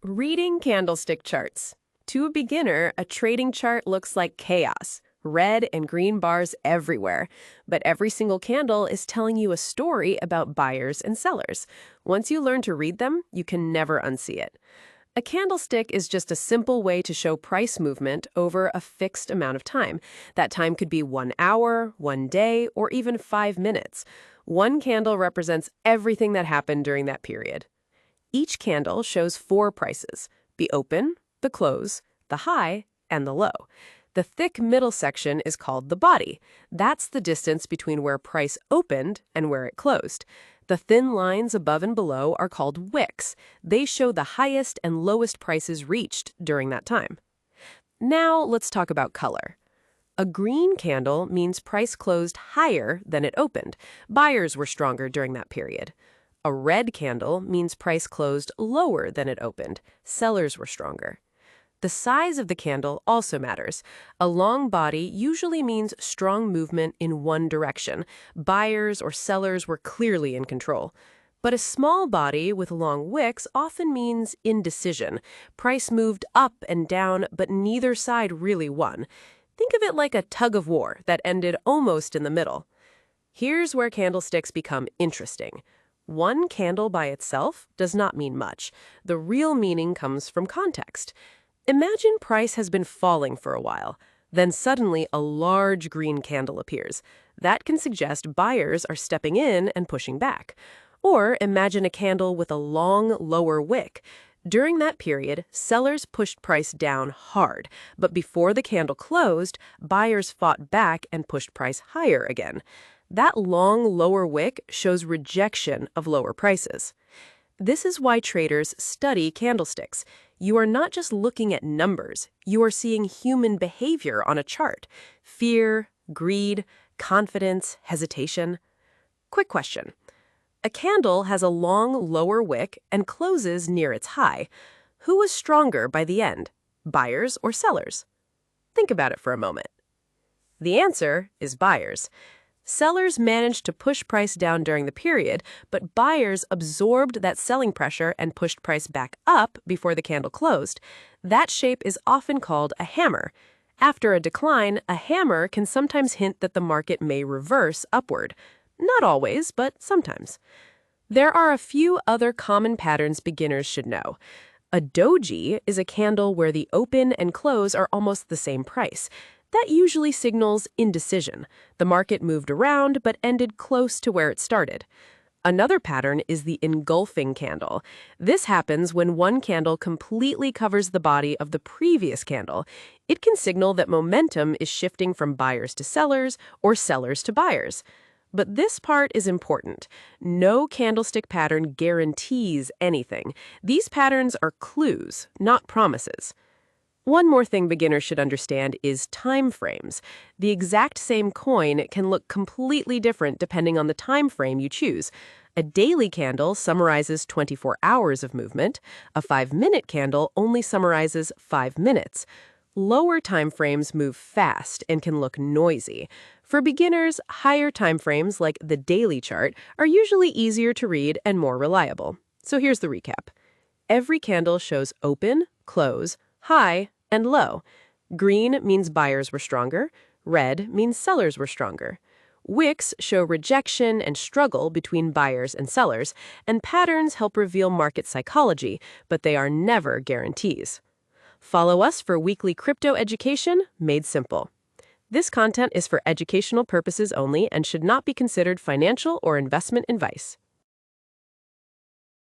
Reading candlestick charts. To a beginner, a trading chart looks like chaos. Red and green bars everywhere. But every single candle is telling you a story about buyers and sellers. Once you learn to read them, you can never unsee it. A candlestick is just a simple way to show price movement over a fixed amount of time. That time could be 1 hour, 1 day, or even 5 minutes. One candle represents everything that happened during that period. Each candle shows 4 prices: the open, the close, the high, and the low. The thick middle section is called the body. That's the distance between where price opened and where it closed. The thin lines above and below are called wicks. They show the highest and lowest prices reached during that time. Now let's talk about color. A green candle means price closed higher than it opened. Buyers were stronger during that period. A red candle means price closed lower than it opened. Sellers were stronger. The size of the candle also matters. A long body usually means strong movement in one direction. Buyers or sellers were clearly in control. But a small body with long wicks often means indecision. Price moved up and down, but neither side really won. Think of it like a tug of war that ended almost in the middle. Here's where candlesticks become interesting. One candle by itself does not mean much. The real meaning comes from context. Imagine price has been falling for a while. Then suddenly a large green candle appears. That can suggest buyers are stepping in and pushing back. Or imagine a candle with a long, lower wick. During that period, sellers pushed price down hard. But before the candle closed, buyers fought back and pushed price higher again. That long lower wick shows rejection of lower prices. This is why traders study candlesticks. You are not just looking at numbers. You are seeing human behavior on a chart. Fear, greed, confidence, hesitation. Quick question. A candle has a long lower wick and closes near its high. Who was stronger by the end, buyers or sellers? Think about it for a moment. The answer is buyers. Sellers managed to push price down during the period, but buyers absorbed that selling pressure and pushed price back up before the candle closed. That shape is often called a hammer. After a decline, a hammer can sometimes hint that the market may reverse upward. Not always, but sometimes. There are a few other common patterns beginners should know. A doji is a candle where the open and close are almost the same price. That usually signals indecision. The market moved around but ended close to where it started. Another pattern is the engulfing candle. This happens when one candle completely covers the body of the previous candle. It can signal that momentum is shifting from buyers to sellers or sellers to buyers. But this part is important. No candlestick pattern guarantees anything. These patterns are clues, not promises. One more thing beginners should understand is time frames. The exact same coin can look completely different depending on the time frame you choose. A daily candle summarizes 24 hours of movement. A 5-minute candle only summarizes 5 minutes. Lower time frames move fast and can look noisy. For beginners, higher time frames like the daily chart are usually easier to read and more reliable. So here's the recap. Every candle shows open, close, high, and low. Green means buyers were stronger. Red means sellers were stronger. Wicks show rejection and struggle between buyers and sellers, and patterns help reveal market psychology, but they are never guarantees. Follow us for weekly crypto education made simple. This content is for educational purposes only and should not be considered financial or investment advice.